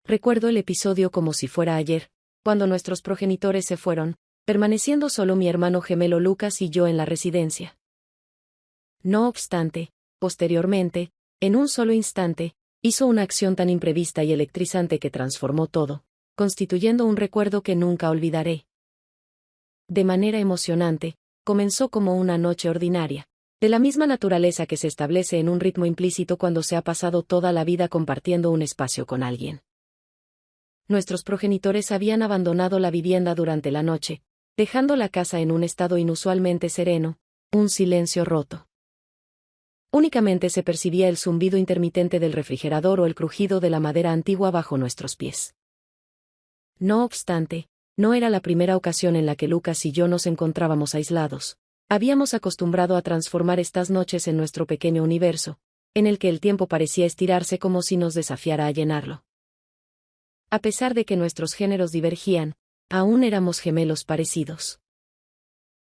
Recuerdo el episodio como si fuera ayer, cuando nuestros progenitores se fueron, permaneciendo solo mi hermano gemelo Lucas y yo en la residencia. No obstante, posteriormente, en un solo instante, hizo una acción tan imprevista y electrizante que transformó todo, constituyendo un recuerdo que nunca olvidaré. De manera emocionante, comenzó como una noche ordinaria, de la misma naturaleza que se establece en un ritmo implícito cuando se ha pasado toda la vida compartiendo un espacio con alguien. Nuestros progenitores habían abandonado la vivienda durante la noche, dejando la casa en un estado inusualmente sereno, un silencio roto. Únicamente se percibía el zumbido intermitente del refrigerador o el crujido de la madera antigua bajo nuestros pies. No obstante, no era la primera ocasión en la que Lucas y yo nos encontrábamos aislados. Habíamos acostumbrado a transformar estas noches en nuestro pequeño universo, en el que el tiempo parecía estirarse como si nos desafiara a llenarlo. A pesar de que nuestros géneros divergían, aún éramos gemelos parecidos.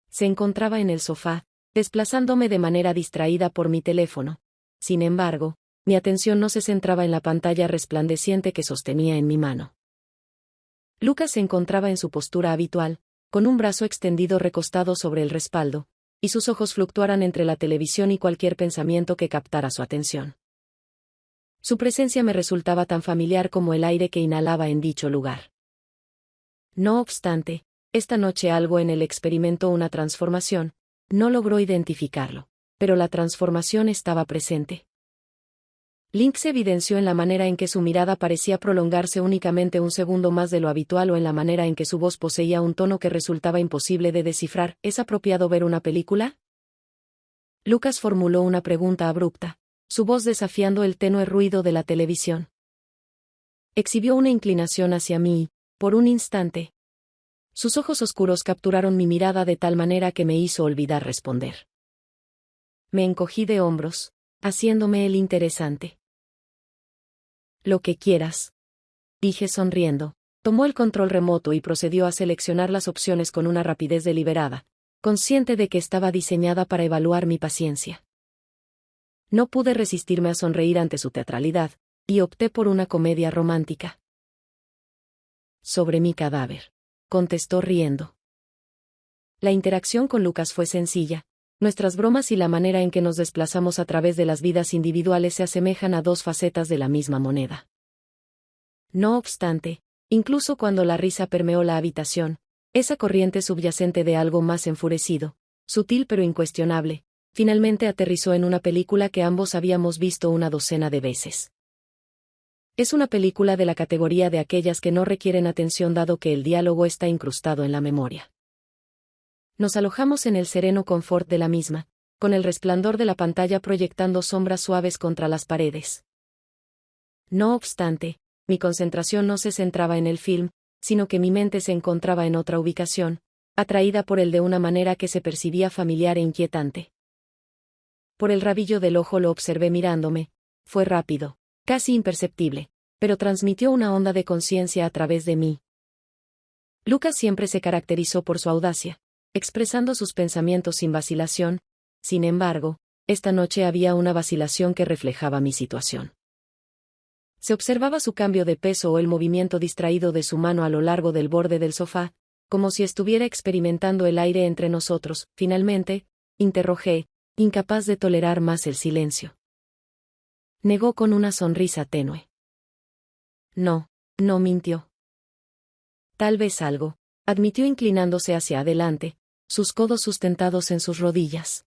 Se encontraba en el sofá, desplazándome de manera distraída por mi teléfono. Sin embargo, mi atención no se centraba en la pantalla resplandeciente que sostenía en mi mano. Lucas se encontraba en su postura habitual, con un brazo extendido recostado sobre el respaldo, y sus ojos fluctuaran entre la televisión y cualquier pensamiento que captara su atención. Su presencia me resultaba tan familiar como el aire que inhalaba en dicho lugar. No obstante, esta noche algo en él experimentó una transformación. No logró identificarlo, pero la transformación estaba presente. Link se evidenció en la manera en que su mirada parecía prolongarse únicamente un segundo más de lo habitual o en la manera en que su voz poseía un tono que resultaba imposible de descifrar. ¿Es apropiado ver una película? Lucas formuló una pregunta abrupta, su voz desafiando el tenue ruido de la televisión. Exhibió una inclinación hacia mí y, por un instante, sus ojos oscuros capturaron mi mirada de tal manera que me hizo olvidar responder. Me encogí de hombros, haciéndome el interesante. Lo que quieras, dije sonriendo. Tomó el control remoto y procedió a seleccionar las opciones con una rapidez deliberada, consciente de que estaba diseñada para evaluar mi paciencia. No pude resistirme a sonreír ante su teatralidad, y opté por una comedia romántica. Sobre mi cadáver, contestó riendo. La interacción con Lucas fue sencilla. Nuestras bromas y la manera en que nos desplazamos a través de las vidas individuales se asemejan a dos facetas de la misma moneda. No obstante, incluso cuando la risa permeó la habitación, esa corriente subyacente de algo más enfurecido, sutil pero incuestionable, finalmente aterrizó en una película que ambos habíamos visto una docena de veces. Es una película de la categoría de aquellas que no requieren atención dado que el diálogo está incrustado en la memoria. Nos alojamos en el sereno confort de la misma, con el resplandor de la pantalla proyectando sombras suaves contra las paredes. No obstante, mi concentración no se centraba en el film, sino que mi mente se encontraba en otra ubicación, atraída por él de una manera que se percibía familiar e inquietante. Por el rabillo del ojo lo observé mirándome. Fue rápido, casi imperceptible, pero transmitió una onda de conciencia a través de mí. Lucas siempre se caracterizó por su audacia, expresando sus pensamientos sin vacilación. Sin embargo, esta noche había una vacilación que reflejaba mi situación. Se observaba su cambio de peso o el movimiento distraído de su mano a lo largo del borde del sofá, como si estuviera experimentando el aire entre nosotros. Finalmente, interrogué, incapaz de tolerar más el silencio. Negó con una sonrisa tenue. No, no mintió. Tal vez algo, admitió inclinándose hacia adelante, sus codos sustentados en sus rodillas.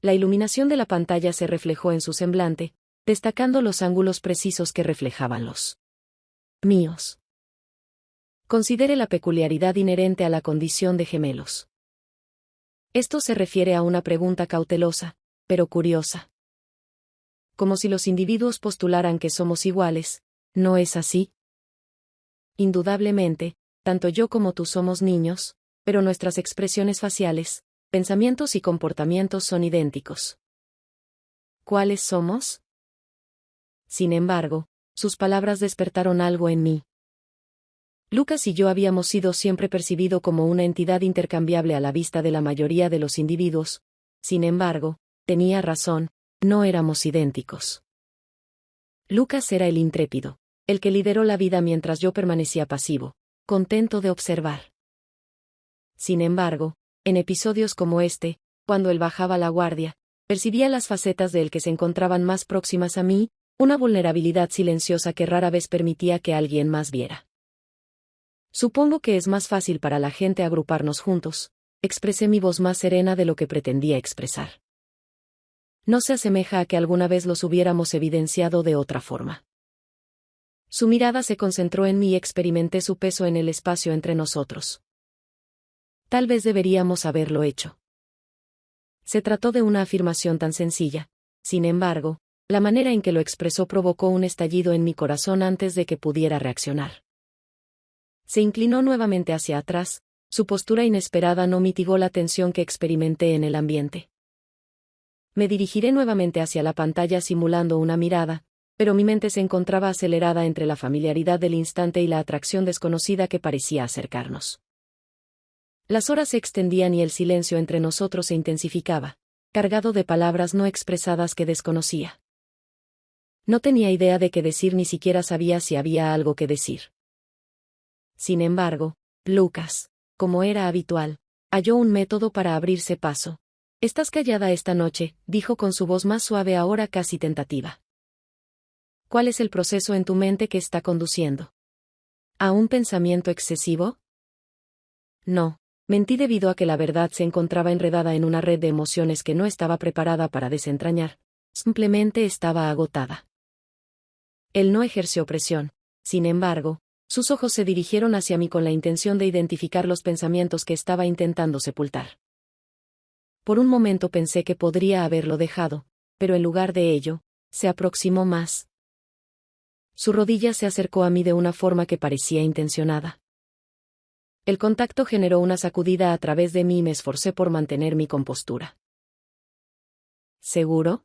La iluminación de la pantalla se reflejó en su semblante, destacando los ángulos precisos que reflejaban los míos. Considere la peculiaridad inherente a la condición de gemelos. Esto se refiere a una pregunta cautelosa, pero curiosa. Como si los individuos postularan que somos iguales, ¿no es así? Indudablemente, tanto yo como tú somos niños, pero nuestras expresiones faciales, pensamientos y comportamientos son idénticos. ¿Cuáles somos? Sin embargo, sus palabras despertaron algo en mí. Lucas y yo habíamos sido siempre percibido como una entidad intercambiable a la vista de la mayoría de los individuos. Sin embargo, tenía razón, no éramos idénticos. Lucas era el intrépido, el que lideró la vida mientras yo permanecía pasivo, contento de observar. Sin embargo, en episodios como este, cuando él bajaba la guardia, percibía las facetas de él que se encontraban más próximas a mí, una vulnerabilidad silenciosa que rara vez permitía que alguien más viera. Supongo que es más fácil para la gente agruparnos juntos, expresé mi voz más serena de lo que pretendía expresar. No se asemeja a que alguna vez los hubiéramos evidenciado de otra forma. Su mirada se concentró en mí y experimenté su peso en el espacio entre nosotros. Tal vez deberíamos haberlo hecho. Se trató de una afirmación tan sencilla. Sin embargo, la manera en que lo expresó provocó un estallido en mi corazón antes de que pudiera reaccionar. Se inclinó nuevamente hacia atrás, su postura inesperada no mitigó la tensión que experimenté en el ambiente. Me dirigiré nuevamente hacia la pantalla simulando una mirada, pero mi mente se encontraba acelerada entre la familiaridad del instante y la atracción desconocida que parecía acercarnos. Las horas se extendían y el silencio entre nosotros se intensificaba, cargado de palabras no expresadas que desconocía. No tenía idea de qué decir, ni siquiera sabía si había algo que decir. Sin embargo, Lucas, como era habitual, halló un método para abrirse paso. «Estás callada esta noche», dijo con su voz más suave, ahora casi tentativa. «¿Cuál es el proceso en tu mente que está conduciendo? ¿A un pensamiento excesivo?» No, mentí debido a que la verdad se encontraba enredada en una red de emociones que no estaba preparada para desentrañar. Simplemente estaba agotada. Él no ejerció presión. Sin embargo, sus ojos se dirigieron hacia mí con la intención de identificar los pensamientos que estaba intentando sepultar. Por un momento pensé que podría haberlo dejado, pero en lugar de ello, se aproximó más. Su rodilla se acercó a mí de una forma que parecía intencionada. El contacto generó una sacudida a través de mí y me esforcé por mantener mi compostura. ¿Seguro?,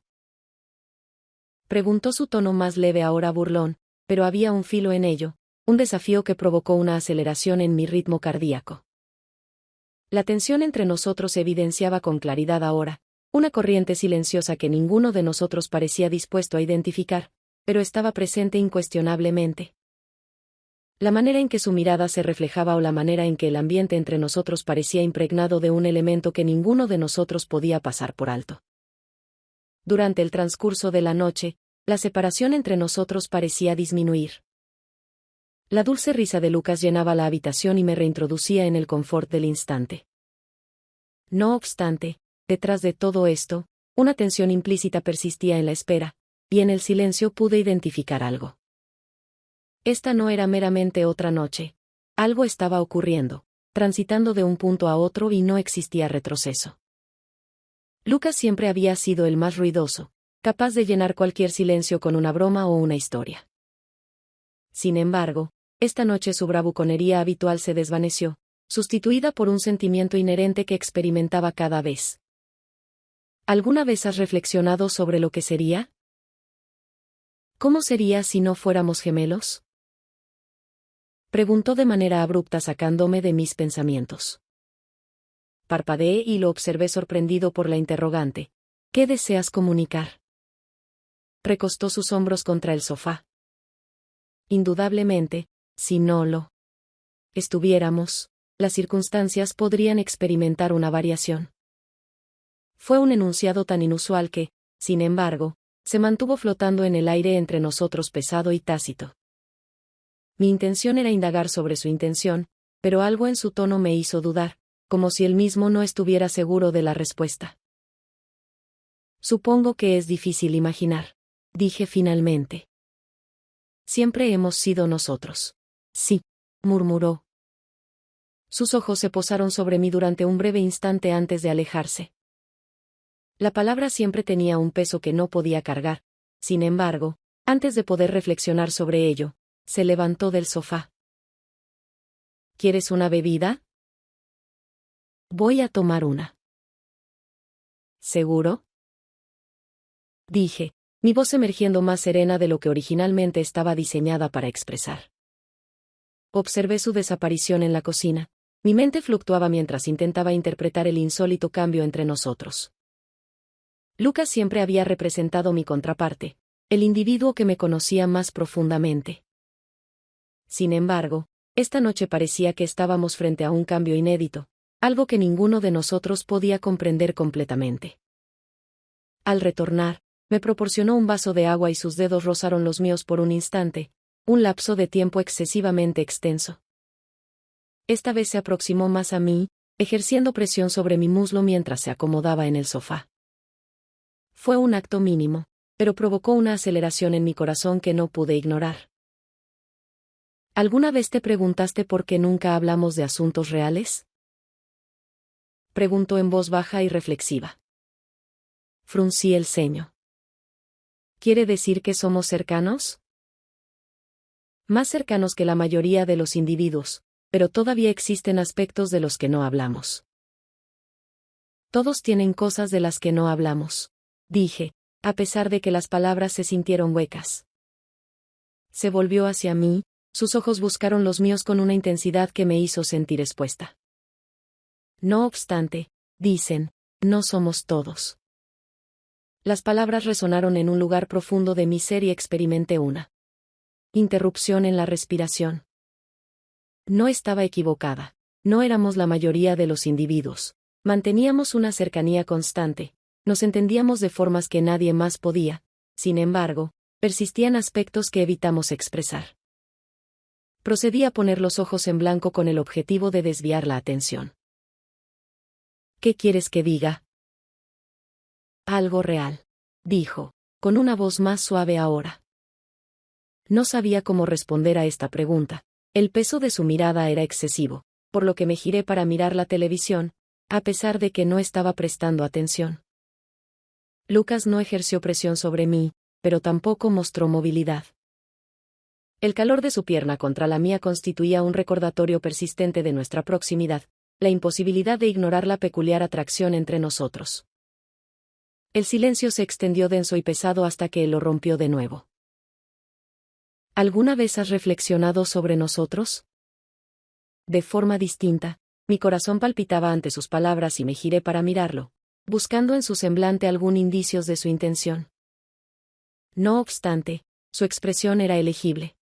preguntó, su tono más leve ahora burlón, pero había un filo en ello, un desafío que provocó una aceleración en mi ritmo cardíaco. La tensión entre nosotros se evidenciaba con claridad ahora, una corriente silenciosa que ninguno de nosotros parecía dispuesto a identificar, pero estaba presente incuestionablemente. La manera en que su mirada se reflejaba o la manera en que el ambiente entre nosotros parecía impregnado de un elemento que ninguno de nosotros podía pasar por alto. Durante el transcurso de la noche, la separación entre nosotros parecía disminuir. La dulce risa de Lucas llenaba la habitación y me reintroducía en el confort del instante. No obstante, detrás de todo esto, una tensión implícita persistía en la espera, y en el silencio pude identificar algo. Esta no era meramente otra noche. Algo estaba ocurriendo, transitando de un punto a otro y no existía retroceso. Lucas siempre había sido el más ruidoso, capaz de llenar cualquier silencio con una broma o una historia. Sin embargo, esta noche su bravuconería habitual se desvaneció, sustituida por un sentimiento inherente que experimentaba cada vez. ¿Alguna vez has reflexionado sobre lo que sería? ¿Cómo sería si no fuéramos gemelos?, preguntó de manera abrupta, sacándome de mis pensamientos. Parpadeé y lo observé sorprendido por la interrogante. ¿Qué deseas comunicar? Recostó sus hombros contra el sofá. Indudablemente, si no lo estuviéramos, las circunstancias podrían experimentar una variación. Fue un enunciado tan inusual que, sin embargo, se mantuvo flotando en el aire entre nosotros, pesado y tácito. Mi intención era indagar sobre su intención, pero algo en su tono me hizo dudar, como si él mismo no estuviera seguro de la respuesta. Supongo que es difícil imaginar, dije finalmente. Siempre hemos sido nosotros. Sí, murmuró. Sus ojos se posaron sobre mí durante un breve instante antes de alejarse. La palabra siempre tenía un peso que no podía cargar. Sin embargo, antes de poder reflexionar sobre ello, se levantó del sofá. ¿Quieres una bebida? Voy a tomar una. ¿Seguro?, dije, mi voz emergiendo más serena de lo que originalmente estaba diseñada para expresar. Observé su desaparición en la cocina. Mi mente fluctuaba mientras intentaba interpretar el insólito cambio entre nosotros. Lucas siempre había representado mi contraparte, el individuo que me conocía más profundamente. Sin embargo, esta noche parecía que estábamos frente a un cambio inédito, algo que ninguno de nosotros podía comprender completamente. Al retornar, me proporcionó un vaso de agua y sus dedos rozaron los míos por un instante, un lapso de tiempo excesivamente extenso. Esta vez se aproximó más a mí, ejerciendo presión sobre mi muslo mientras se acomodaba en el sofá. Fue un acto mínimo, pero provocó una aceleración en mi corazón que no pude ignorar. ¿Alguna vez te preguntaste por qué nunca hablamos de asuntos reales? Preguntó en voz baja y reflexiva. Fruncí el ceño. ¿Quiere decir que somos cercanos? Más cercanos que la mayoría de los individuos, pero todavía existen aspectos de los que no hablamos. Todos tienen cosas de las que no hablamos, dije, a pesar de que las palabras se sintieron huecas. Se volvió hacia mí, sus ojos buscaron los míos con una intensidad que me hizo sentir expuesta. No obstante, dicen, no somos todos. Las palabras resonaron en un lugar profundo de mi ser y experimenté una interrupción en la respiración. No estaba equivocada. No éramos la mayoría de los individuos. Manteníamos una cercanía constante. Nos entendíamos de formas que nadie más podía. Sin embargo, persistían aspectos que evitamos expresar. Procedí a poner los ojos en blanco con el objetivo de desviar la atención. ¿Qué quieres que diga? Algo real, dijo, con una voz más suave ahora. No sabía cómo responder a esta pregunta. El peso de su mirada era excesivo, por lo que me giré para mirar la televisión, a pesar de que no estaba prestando atención. Lucas no ejerció presión sobre mí, pero tampoco mostró movilidad. El calor de su pierna contra la mía constituía un recordatorio persistente de nuestra proximidad, la imposibilidad de ignorar la peculiar atracción entre nosotros. El silencio se extendió denso y pesado hasta que él lo rompió de nuevo. ¿Alguna vez has reflexionado sobre nosotros? De forma distinta, mi corazón palpitaba ante sus palabras y me giré para mirarlo, buscando en su semblante algún indicio de su intención. No obstante, su expresión era elegible.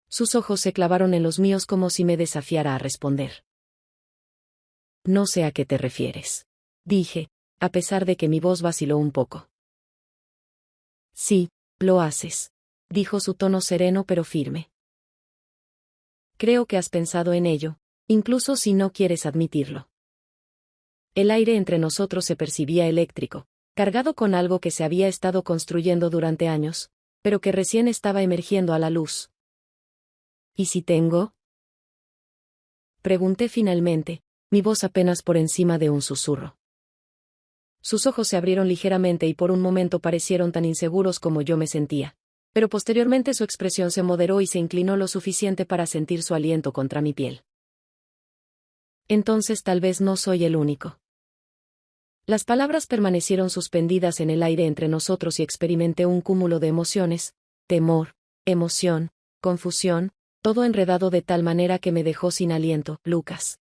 Sus ojos se clavaron en los míos como si me desafiara a responder. No sé a qué te refieres, dije, a pesar de que mi voz vaciló un poco. Sí, lo haces, dijo su tono sereno pero firme. Creo que has pensado en ello, incluso si no quieres admitirlo. El aire entre nosotros se percibía eléctrico, cargado con algo que se había estado construyendo durante años, pero que recién estaba emergiendo a la luz. ¿Y si tengo? Pregunté finalmente, mi voz apenas por encima de un susurro. Sus ojos se abrieron ligeramente y por un momento parecieron tan inseguros como yo me sentía, pero posteriormente su expresión se moderó y se inclinó lo suficiente para sentir su aliento contra mi piel. Entonces tal vez no soy el único. Las palabras permanecieron suspendidas en el aire entre nosotros y experimenté un cúmulo de emociones, temor, emoción, confusión, todo enredado de tal manera que me dejó sin aliento. Lucas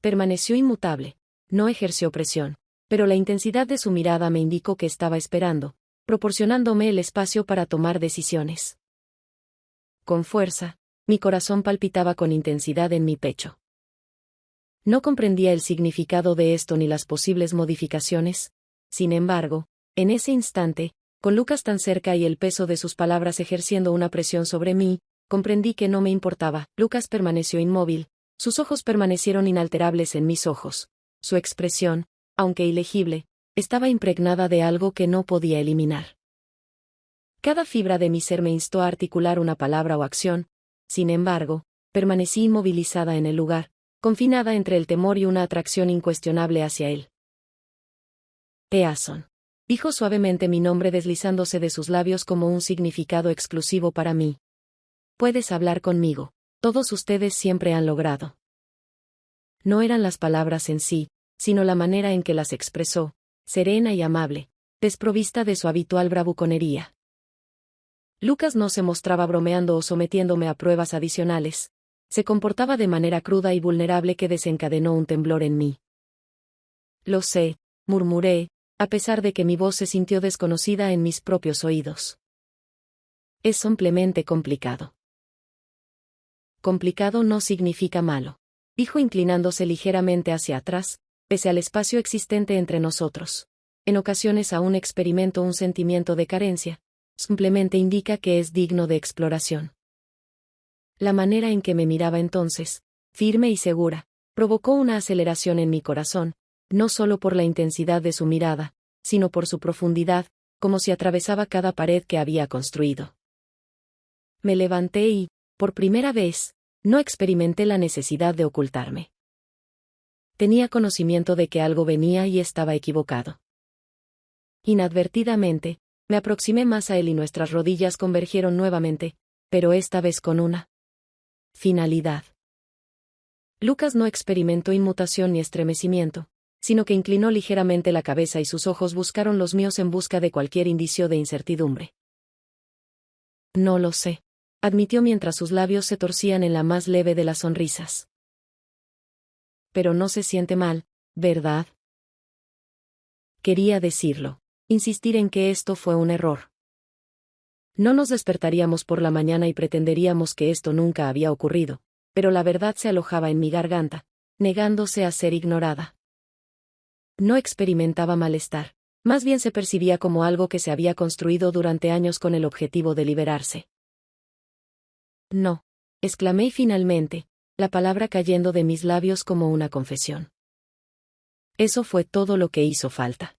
permaneció inmutable, no ejerció presión, pero la intensidad de su mirada me indicó que estaba esperando, proporcionándome el espacio para tomar decisiones. Con fuerza, mi corazón palpitaba con intensidad en mi pecho. No comprendía el significado de esto ni las posibles modificaciones. Sin embargo, en ese instante, con Lucas tan cerca y el peso de sus palabras ejerciendo una presión sobre mí, comprendí que no me importaba. Lucas permaneció inmóvil, sus ojos permanecieron inalterables en mis ojos. Su expresión, aunque ilegible, estaba impregnada de algo que no podía eliminar. Cada fibra de mi ser me instó a articular una palabra o acción. Sin embargo, permanecí inmovilizada en el lugar, confinada entre el temor y una atracción incuestionable hacia él. Eason, dijo suavemente mi nombre deslizándose de sus labios como un significado exclusivo para mí. Puedes hablar conmigo, todos ustedes siempre han logrado. No eran las palabras en sí, sino la manera en que las expresó, serena y amable, desprovista de su habitual bravuconería. Lucas no se mostraba bromeando o sometiéndome a pruebas adicionales. Se comportaba de manera cruda y vulnerable que desencadenó un temblor en mí. Lo sé, murmuré, a pesar de que mi voz se sintió desconocida en mis propios oídos. Es simplemente complicado. Complicado no significa malo, dijo inclinándose ligeramente hacia atrás, pese al espacio existente entre nosotros. En ocasiones aún experimento un sentimiento de carencia. Simplemente indica que es digno de exploración. La manera en que me miraba entonces, firme y segura, provocó una aceleración en mi corazón, no solo por la intensidad de su mirada, sino por su profundidad, como si atravesaba cada pared que había construido. Me levanté y, por primera vez, no experimenté la necesidad de ocultarme. Tenía conocimiento de que algo venía y estaba equivocado. Inadvertidamente, me aproximé más a él y nuestras rodillas convergieron nuevamente, pero esta vez con una finalidad. Lucas no experimentó inmutación ni estremecimiento, sino que inclinó ligeramente la cabeza y sus ojos buscaron los míos en busca de cualquier indicio de incertidumbre. No lo sé, admitió mientras sus labios se torcían en la más leve de las sonrisas. Pero no se siente mal, ¿verdad? Quería decirlo, insistir en que esto fue un error. No nos despertaríamos por la mañana y pretenderíamos que esto nunca había ocurrido, pero la verdad se alojaba en mi garganta, negándose a ser ignorada. No experimentaba malestar, más bien se percibía como algo que se había construido durante años con el objetivo de liberarse. No, exclamé finalmente, la palabra cayendo de mis labios como una confesión. Eso fue todo lo que hizo falta.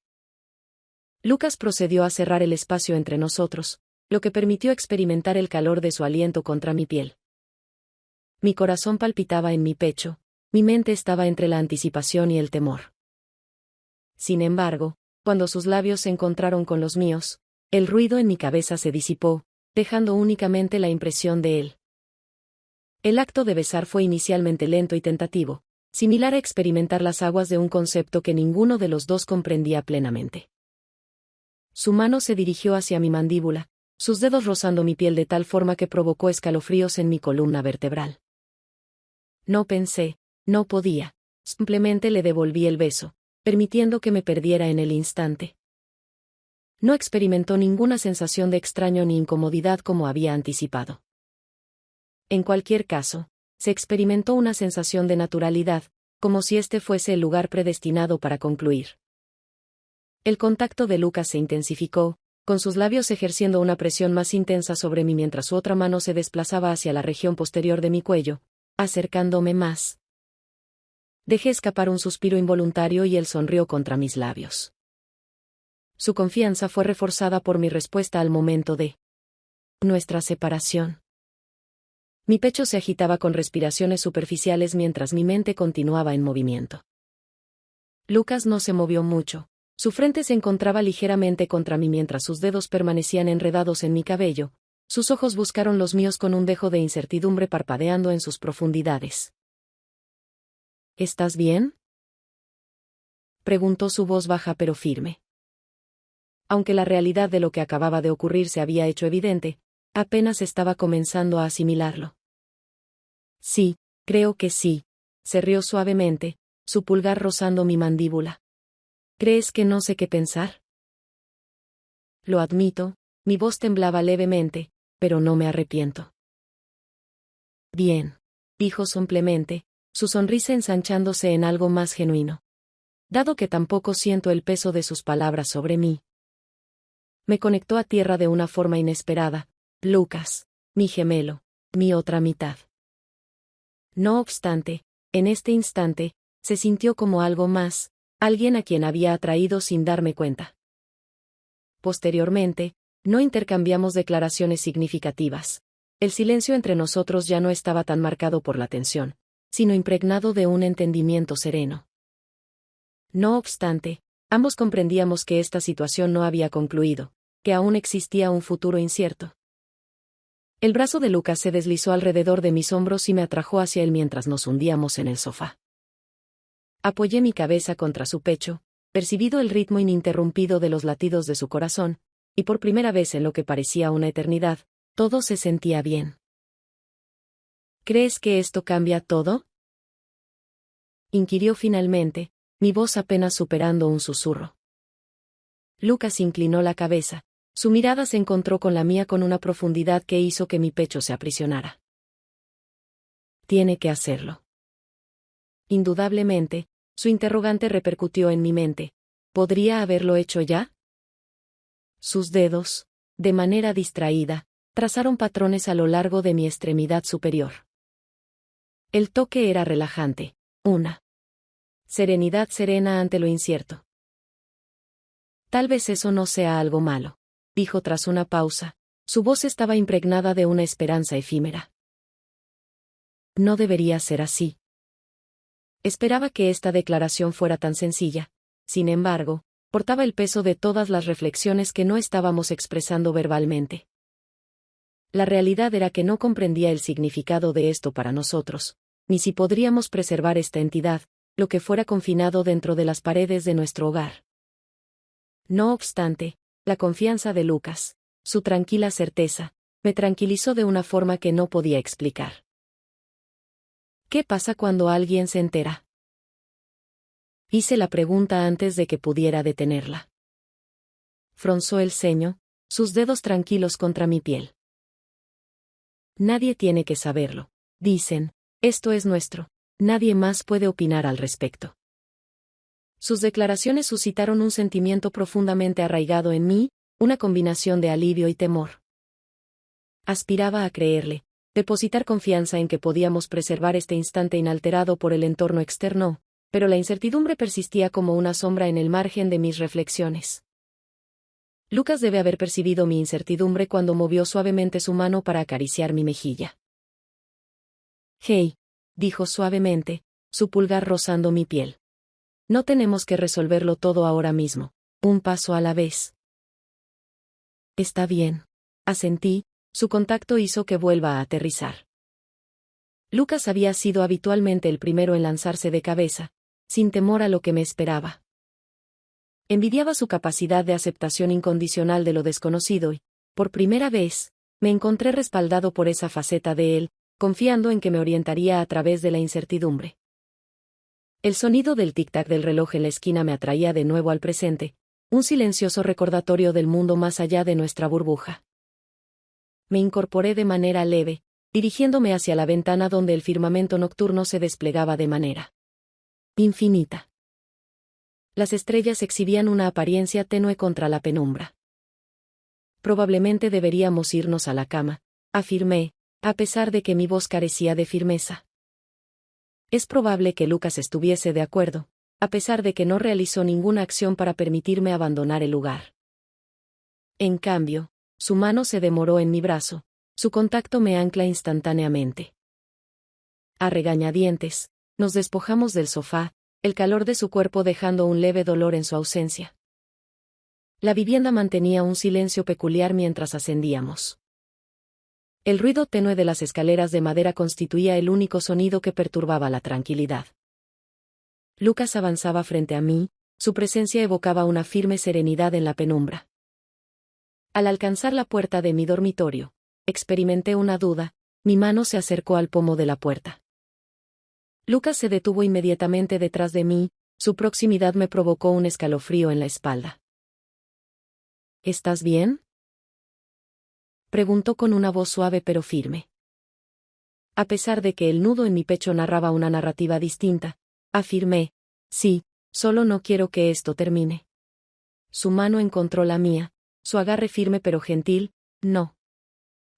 Lucas procedió a cerrar el espacio entre nosotros, lo que permitió experimentar el calor de su aliento contra mi piel. Mi corazón palpitaba en mi pecho, mi mente estaba entre la anticipación y el temor. Sin embargo, cuando sus labios se encontraron con los míos, el ruido en mi cabeza se disipó, dejando únicamente la impresión de él. El acto de besar fue inicialmente lento y tentativo, similar a experimentar las aguas de un concepto que ninguno de los dos comprendía plenamente. Su mano se dirigió hacia mi mandíbula, sus dedos rozando mi piel de tal forma que provocó escalofríos en mi columna vertebral. No pensé, no podía, simplemente le devolví el beso, permitiendo que me perdiera en el instante. No experimentó ninguna sensación de extraño ni incomodidad como había anticipado. En cualquier caso, se experimentó una sensación de naturalidad, como si este fuese el lugar predestinado para concluir. El contacto de Lucas se intensificó, con sus labios ejerciendo una presión más intensa sobre mí mientras su otra mano se desplazaba hacia la región posterior de mi cuello, acercándome más. Dejé escapar un suspiro involuntario y él sonrió contra mis labios. Su confianza fue reforzada por mi respuesta al momento de nuestra separación. Mi pecho se agitaba con respiraciones superficiales mientras mi mente continuaba en movimiento. Lucas no se movió mucho. Su frente se encontraba ligeramente contra mí mientras sus dedos permanecían enredados en mi cabello. Sus ojos buscaron los míos con un dejo de incertidumbre parpadeando en sus profundidades. ¿Estás bien?, preguntó su voz baja pero firme. Aunque la realidad de lo que acababa de ocurrir se había hecho evidente, apenas estaba comenzando a asimilarlo. Sí, creo que sí, se rió suavemente, su pulgar rozando mi mandíbula. ¿Crees que no sé qué pensar? Lo admito, mi voz temblaba levemente, pero no me arrepiento. Bien, dijo simplemente, su sonrisa ensanchándose en algo más genuino. Dado que tampoco siento el peso de sus palabras sobre mí. Me conectó a tierra de una forma inesperada, Lucas, mi gemelo, mi otra mitad. No obstante, en este instante, se sintió como algo más, alguien a quien había atraído sin darme cuenta. Posteriormente, no intercambiamos declaraciones significativas. El silencio entre nosotros ya no estaba tan marcado por la tensión, sino impregnado de un entendimiento sereno. No obstante, ambos comprendíamos que esta situación no había concluido, que aún existía un futuro incierto. El brazo de Lucas se deslizó alrededor de mis hombros y me atrajo hacia él mientras nos hundíamos en el sofá. Apoyé mi cabeza contra su pecho, percibido el ritmo ininterrumpido de los latidos de su corazón, y por primera vez en lo que parecía una eternidad, todo se sentía bien. ¿Crees que esto cambia todo?, inquirió finalmente, mi voz apenas superando un susurro. Lucas inclinó la cabeza, su mirada se encontró con la mía con una profundidad que hizo que mi pecho se aprisionara. Tiene que hacerlo. Indudablemente, su interrogante repercutió en mi mente. ¿Podría haberlo hecho ya? Sus dedos, de manera distraída, trazaron patrones a lo largo de mi extremidad superior. El toque era relajante, una serenidad serena ante lo incierto. Tal vez eso no sea algo malo, dijo tras una pausa. Su voz estaba impregnada de una esperanza efímera. No debería ser así. Esperaba que esta declaración fuera tan sencilla. Sin embargo, portaba el peso de todas las reflexiones que no estábamos expresando verbalmente. La realidad era que no comprendía el significado de esto para nosotros, ni si podríamos preservar esta entidad, lo que fuera confinado dentro de las paredes de nuestro hogar. No obstante, la confianza de Lucas, su tranquila certeza, me tranquilizó de una forma que no podía explicar. ¿Qué pasa cuando alguien se entera? Hice la pregunta antes de que pudiera detenerla. Frunzó el ceño, sus dedos tranquilos contra mi piel. Nadie tiene que saberlo, dicen, esto es nuestro, nadie más puede opinar al respecto. Sus declaraciones suscitaron un sentimiento profundamente arraigado en mí, una combinación de alivio y temor. Aspiraba a creerle, depositar confianza en que podíamos preservar este instante inalterado por el entorno externo, pero la incertidumbre persistía como una sombra en el margen de mis reflexiones. Lucas debe haber percibido mi incertidumbre cuando movió suavemente su mano para acariciar mi mejilla. «Hey», dijo suavemente, su pulgar rozando mi piel. «No tenemos que resolverlo todo ahora mismo, un paso a la vez». «Está bien», asentí, su contacto hizo que vuelva a aterrizar. Lucas había sido habitualmente el primero en lanzarse de cabeza, sin temor a lo que me esperaba. Envidiaba su capacidad de aceptación incondicional de lo desconocido y, por primera vez, me encontré respaldado por esa faceta de él, confiando en que me orientaría a través de la incertidumbre. El sonido del tic-tac del reloj en la esquina me atraía de nuevo al presente, un silencioso recordatorio del mundo más allá de nuestra burbuja. Me incorporé de manera leve, dirigiéndome hacia la ventana donde el firmamento nocturno se desplegaba de manera infinita. Las estrellas exhibían una apariencia tenue contra la penumbra. Probablemente deberíamos irnos a la cama, afirmé, a pesar de que mi voz carecía de firmeza. Es probable que Lucas estuviese de acuerdo, a pesar de que no realizó ninguna acción para permitirme abandonar el lugar. En cambio, su mano se demoró en mi brazo, su contacto me ancla instantáneamente. A regañadientes, nos despojamos del sofá, el calor de su cuerpo dejando un leve dolor en su ausencia. La vivienda mantenía un silencio peculiar mientras ascendíamos. El ruido tenue de las escaleras de madera constituía el único sonido que perturbaba la tranquilidad. Lucas avanzaba frente a mí, su presencia evocaba una firme serenidad en la penumbra. Al alcanzar la puerta de mi dormitorio, experimenté una duda, mi mano se acercó al pomo de la puerta. Lucas se detuvo inmediatamente detrás de mí, su proximidad me provocó un escalofrío en la espalda. ¿Estás bien?, preguntó con una voz suave pero firme. A pesar de que el nudo en mi pecho narraba una narrativa distinta, afirmé, sí, solo no quiero que esto termine. Su mano encontró la mía, su agarre firme pero gentil, no.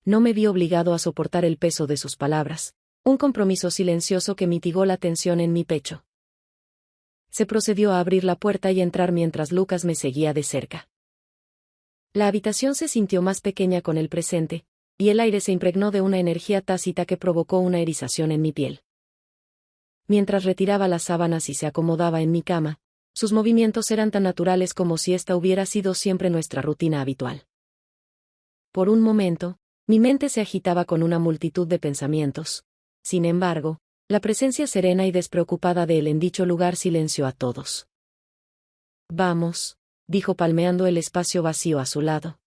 No me vi obligado a soportar el peso de sus palabras. Un compromiso silencioso que mitigó la tensión en mi pecho. Se procedió a abrir la puerta y entrar mientras Lucas me seguía de cerca. La habitación se sintió más pequeña con el presente, y el aire se impregnó de una energía tácita que provocó una erización en mi piel. Mientras retiraba las sábanas y se acomodaba en mi cama, sus movimientos eran tan naturales como si esta hubiera sido siempre nuestra rutina habitual. Por un momento, mi mente se agitaba con una multitud de pensamientos. Sin embargo, la presencia serena y despreocupada de él en dicho lugar silenció a todos. «Vamos», dijo palmeando el espacio vacío a su lado.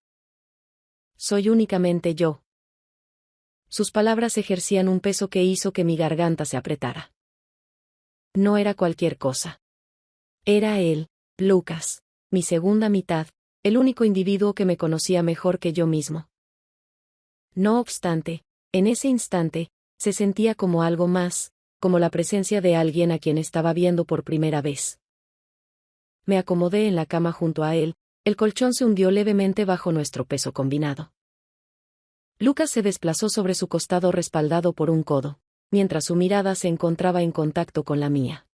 «Soy únicamente yo». Sus palabras ejercían un peso que hizo que mi garganta se apretara. No era cualquier cosa. Era él, Lucas, mi segunda mitad, el único individuo que me conocía mejor que yo mismo. No obstante, en ese instante, Se sentía como algo más, como la presencia de alguien a quien estaba viendo por primera vez. Me acomodé en la cama junto a él, el colchón se hundió levemente bajo nuestro peso combinado. Lucas se desplazó sobre su costado respaldado por un codo, mientras su mirada se encontraba en contacto con la mía.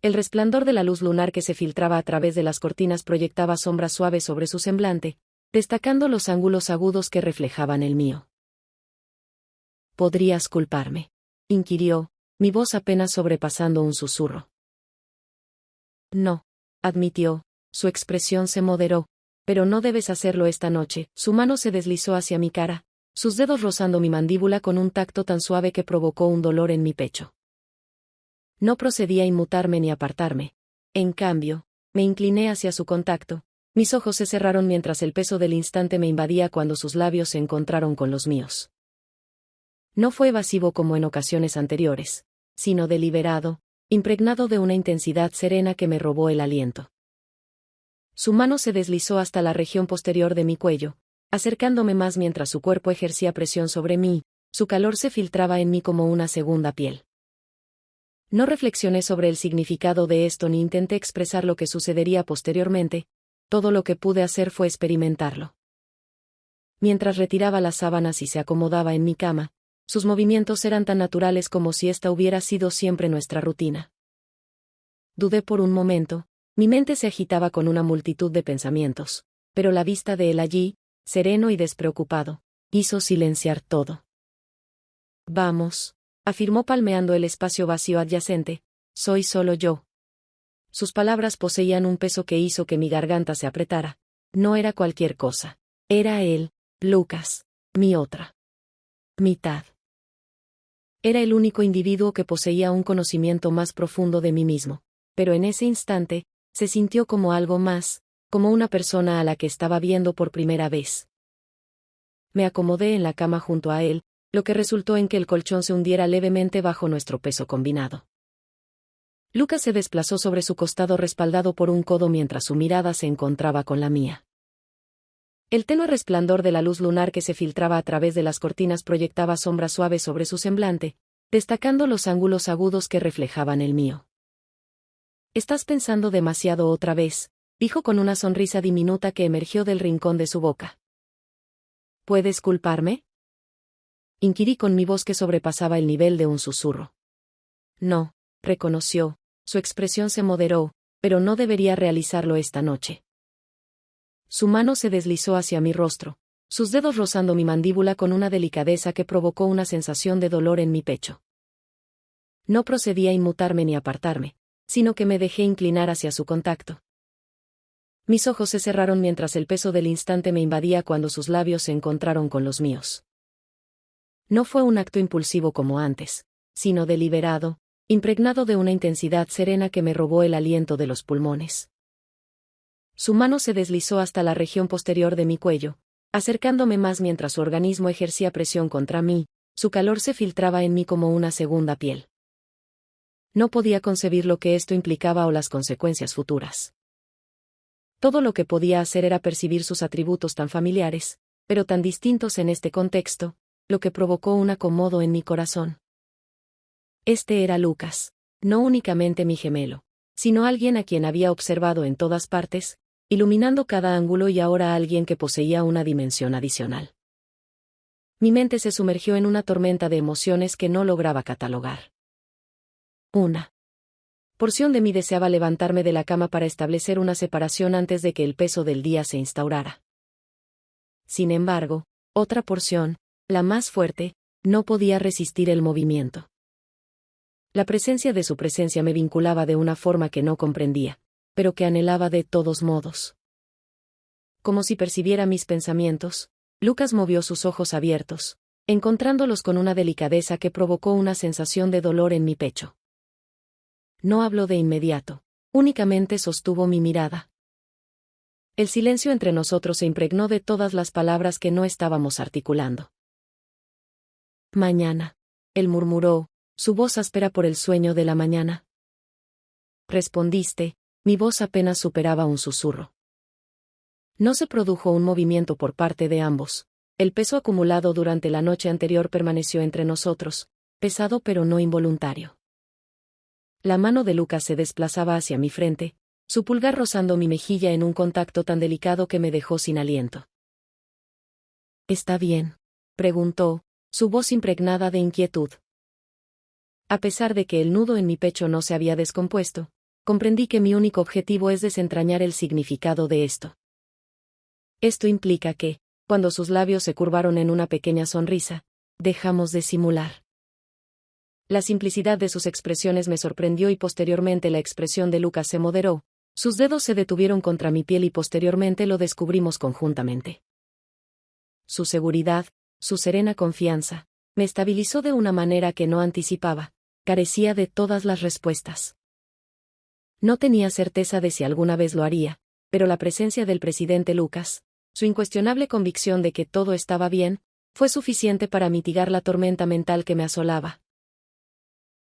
El resplandor de la luz lunar que se filtraba a través de las cortinas proyectaba sombras suaves sobre su semblante, destacando los ángulos agudos que reflejaban el mío. ¿Podrías culparme?, inquirió, mi voz apenas sobrepasando un susurro. No, admitió, su expresión se moderó, pero no debes hacerlo esta noche. Su mano se deslizó hacia mi cara, sus dedos rozando mi mandíbula con un tacto tan suave que provocó un dolor en mi pecho. No procedí a inmutarme ni apartarme. En cambio, me incliné hacia su contacto, mis ojos se cerraron mientras el peso del instante me invadía cuando sus labios se encontraron con los míos. No fue evasivo como en ocasiones anteriores, sino deliberado, impregnado de una intensidad serena que me robó el aliento. Su mano se deslizó hasta la región posterior de mi cuello, acercándome más mientras su cuerpo ejercía presión sobre mí, su calor se filtraba en mí como una segunda piel. No reflexioné sobre el significado de esto ni intenté expresar lo que sucedería posteriormente, todo lo que pude hacer fue experimentarlo. Mientras retiraba las sábanas y se acomodaba en mi cama, sus movimientos eran tan naturales como si esta hubiera sido siempre nuestra rutina. Dudé por un momento. Mi mente se agitaba con una multitud de pensamientos, pero la vista de él allí, sereno y despreocupado, hizo silenciar todo. Vamos, afirmó palmeando el espacio vacío adyacente, soy solo yo. Sus palabras poseían un peso que hizo que mi garganta se apretara. No era cualquier cosa. Era él, Lucas, mi otra mitad. Era el único individuo que poseía un conocimiento más profundo de mí mismo, pero en ese instante, se sintió como algo más, como una persona a la que estaba viendo por primera vez. Me acomodé en la cama junto a él, lo que resultó en que el colchón se hundiera levemente bajo nuestro peso combinado. Lucas se desplazó sobre su costado respaldado por un codo mientras su mirada se encontraba con la mía. El tenue resplandor de la luz lunar que se filtraba a través de las cortinas proyectaba sombras suaves sobre su semblante, destacando los ángulos agudos que reflejaban el mío. Estás pensando demasiado otra vez, dijo con una sonrisa diminuta que emergió del rincón de su boca. ¿Puedes culparme?, inquirí con mi voz que sobrepasaba el nivel de un susurro. No, reconoció, su expresión se moderó, pero no debería realizarlo esta noche. Su mano se deslizó hacia mi rostro, sus dedos rozando mi mandíbula con una delicadeza que provocó una sensación de dolor en mi pecho. No procedí a inmutarme ni apartarme, sino que me dejé inclinar hacia su contacto. Mis ojos se cerraron mientras el peso del instante me invadía cuando sus labios se encontraron con los míos. No fue un acto impulsivo como antes, sino deliberado, impregnado de una intensidad serena que me robó el aliento de los pulmones. Su mano se deslizó hasta la región posterior de mi cuello, acercándome más mientras su organismo ejercía presión contra mí, su calor se filtraba en mí como una segunda piel. No podía concebir lo que esto implicaba o las consecuencias futuras. Todo lo que podía hacer era percibir sus atributos tan familiares, pero tan distintos en este contexto, lo que provocó un acomodo en mi corazón. Este era Lucas, no únicamente mi gemelo, sino alguien a quien había observado en todas partes, iluminando cada ángulo y ahora alguien que poseía una dimensión adicional. Mi mente se sumergió en una tormenta de emociones que no lograba catalogar. Una porción de mí deseaba levantarme de la cama para establecer una separación antes de que el peso del día se instaurara. Sin embargo, otra porción, la más fuerte, no podía resistir el movimiento. La presencia de su presencia me vinculaba de una forma que no comprendía, pero que anhelaba de todos modos. Como si percibiera mis pensamientos, Lucas movió sus ojos abiertos, encontrándolos con una delicadeza que provocó una sensación de dolor en mi pecho. No habló de inmediato, únicamente sostuvo mi mirada. El silencio entre nosotros se impregnó de todas las palabras que no estábamos articulando. Mañana, él murmuró, su voz áspera por el sueño de la mañana. Respondiste, mi voz apenas superaba un susurro. No se produjo un movimiento por parte de ambos, El peso acumulado durante la noche anterior permaneció entre nosotros, pesado pero no involuntario. La mano de Lucas se desplazaba hacia mi frente, su pulgar rozando mi mejilla en un contacto tan delicado que me dejó sin aliento. ¿Está bien?, preguntó, su voz impregnada de inquietud. A pesar de que el nudo en mi pecho no se había descompuesto, comprendí que mi único objetivo es desentrañar el significado de esto. Esto implica que, cuando sus labios se curvaron en una pequeña sonrisa, dejamos de simular. La simplicidad de sus expresiones me sorprendió y posteriormente la expresión de Lucas se moderó, sus dedos se detuvieron contra mi piel y posteriormente lo descubrimos conjuntamente. Su seguridad, su serena confianza, me estabilizó de una manera que no anticipaba, carecía de todas las respuestas. No tenía certeza de si alguna vez lo haría, pero la presencia del presidente Lucas, su incuestionable convicción de que todo estaba bien, fue suficiente para mitigar la tormenta mental que me asolaba.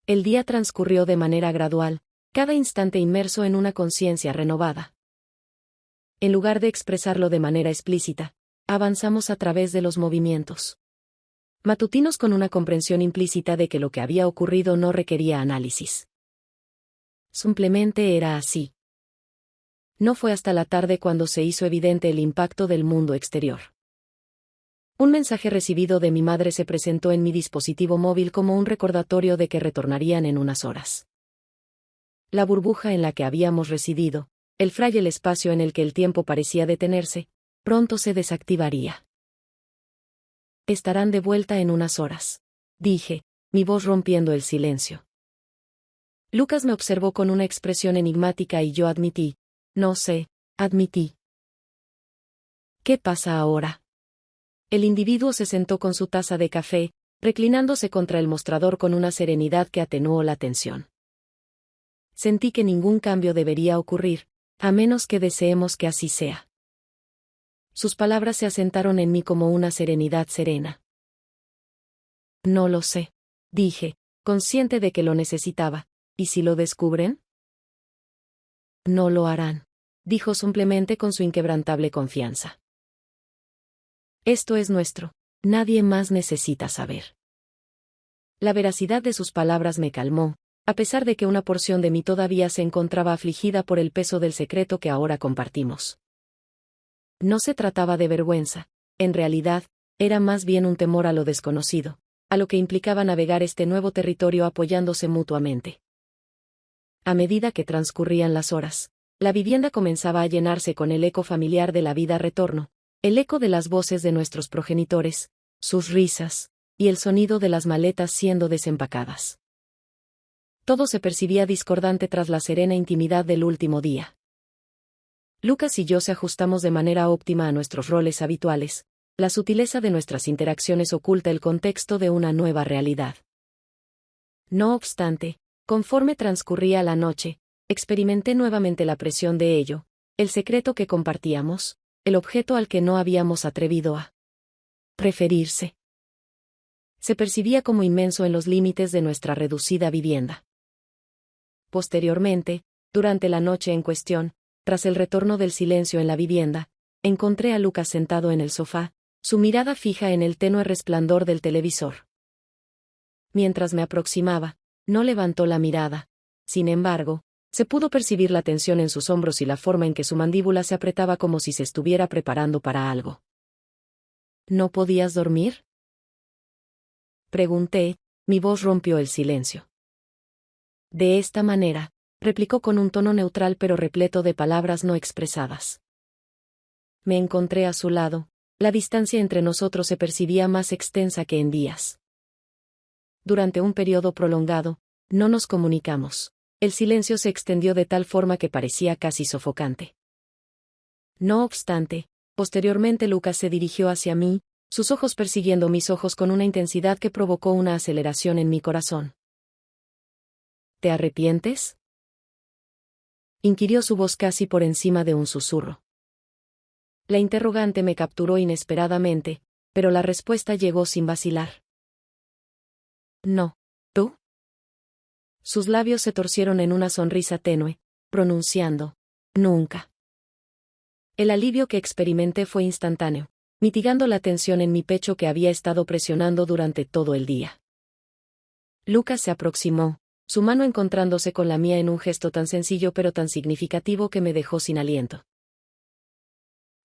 El día transcurrió de manera gradual, cada instante inmerso en una conciencia renovada. En lugar de expresarlo de manera explícita, avanzamos a través de los movimientos matutinos con una comprensión implícita de que lo que había ocurrido no requería análisis. Simplemente era así. No fue hasta la tarde cuando se hizo evidente el impacto del mundo exterior. Un mensaje recibido de mi madre se presentó en mi dispositivo móvil como un recordatorio de que retornarían en unas horas. La burbuja en la que habíamos residido, el frágil espacio en el que el tiempo parecía detenerse, pronto se desactivaría. Estarán de vuelta en unas horas, dije, mi voz rompiendo el silencio. Lucas me observó con una expresión enigmática y yo admití, no sé, admití. ¿Qué pasa ahora? El individuo se sentó con su taza de café, reclinándose contra el mostrador con una serenidad que atenuó la tensión. Sentí que ningún cambio debería ocurrir, a menos que deseemos que así sea. Sus palabras se asentaron en mí como una serenidad serena. No lo sé, dije, consciente de que lo necesitaba. ¿Y si lo descubren? No lo harán, dijo simplemente con su inquebrantable confianza. Esto es nuestro, nadie más necesita saber. La veracidad de sus palabras me calmó, a pesar de que una porción de mí todavía se encontraba afligida por el peso del secreto que ahora compartimos. No se trataba de vergüenza, en realidad, era más bien un temor a lo desconocido, a lo que implicaba navegar este nuevo territorio apoyándose mutuamente. A medida que transcurrían las horas, la vivienda comenzaba a llenarse con el eco familiar de la vida retorno, el eco de las voces de nuestros progenitores, sus risas, y el sonido de las maletas siendo desempacadas. Todo se percibía discordante tras la serena intimidad del último día. Lucas y yo se ajustamos de manera óptima a nuestros roles habituales, la sutileza de nuestras interacciones oculta el contexto de una nueva realidad. No obstante, conforme transcurría la noche, experimenté nuevamente la presión de ello, el secreto que compartíamos, el objeto al que no habíamos atrevido a referirse. Se percibía como inmenso en los límites de nuestra reducida vivienda. Posteriormente, durante la noche en cuestión, tras el retorno del silencio en la vivienda, encontré a Lucas sentado en el sofá, su mirada fija en el tenue resplandor del televisor. Mientras me aproximaba, no levantó la mirada. Sin embargo, se pudo percibir la tensión en sus hombros y la forma en que su mandíbula se apretaba como si se estuviera preparando para algo. ¿No podías dormir?, pregunté, mi voz rompió el silencio. De esta manera, replicó con un tono neutral pero repleto de palabras no expresadas. Me encontré a su lado, la distancia entre nosotros se percibía más extensa que en días. Durante un periodo prolongado, no nos comunicamos. El silencio se extendió de tal forma que parecía casi sofocante. No obstante, posteriormente Lucas se dirigió hacia mí, sus ojos persiguiendo mis ojos con una intensidad que provocó una aceleración en mi corazón. ¿Te arrepientes?, inquirió su voz casi por encima de un susurro. La interrogante me capturó inesperadamente, pero la respuesta llegó sin vacilar. No. ¿Tú? Sus labios se torcieron en una sonrisa tenue, pronunciando, nunca. El alivio que experimenté fue instantáneo. mitigando la tensión en mi pecho que había estado presionando durante todo el día. Lucas se aproximó, su mano encontrándose con la mía en un gesto tan sencillo pero tan significativo que me dejó sin aliento.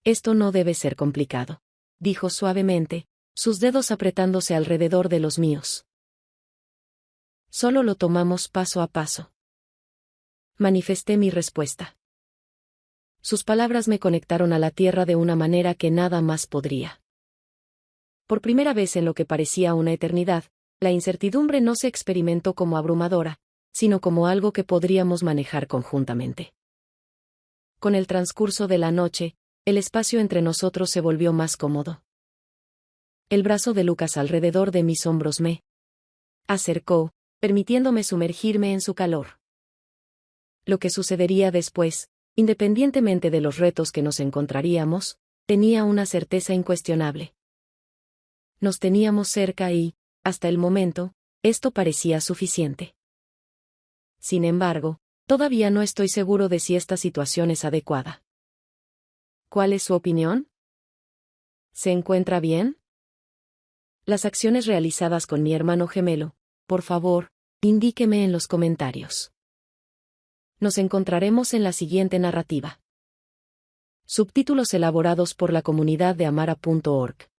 Esto no debe ser complicado, dijo suavemente, sus dedos apretándose alrededor de los míos. Solo lo tomamos paso a paso. Manifesté mi respuesta. Sus palabras me conectaron a la tierra de una manera que nada más podría. Por primera vez en lo que parecía una eternidad, la incertidumbre no se experimentó como abrumadora, sino como algo que podríamos manejar conjuntamente. Con el transcurso de la noche, el espacio entre nosotros se volvió más cómodo. El brazo de Lucas alrededor de mis hombros me acercó, permitiéndome sumergirme en su calor. Lo que sucedería después, independientemente de los retos que nos encontraríamos, tenía una certeza incuestionable. Nos teníamos cerca y, hasta el momento, esto parecía suficiente. Sin embargo, todavía no estoy seguro de si esta situación es adecuada. ¿Cuál es su opinión? ¿Se encuentra bien? Las acciones realizadas con mi hermano gemelo, por favor, indíqueme en los comentarios. Nos encontraremos en la siguiente narrativa. Subtítulos elaborados por la comunidad de Amara.org.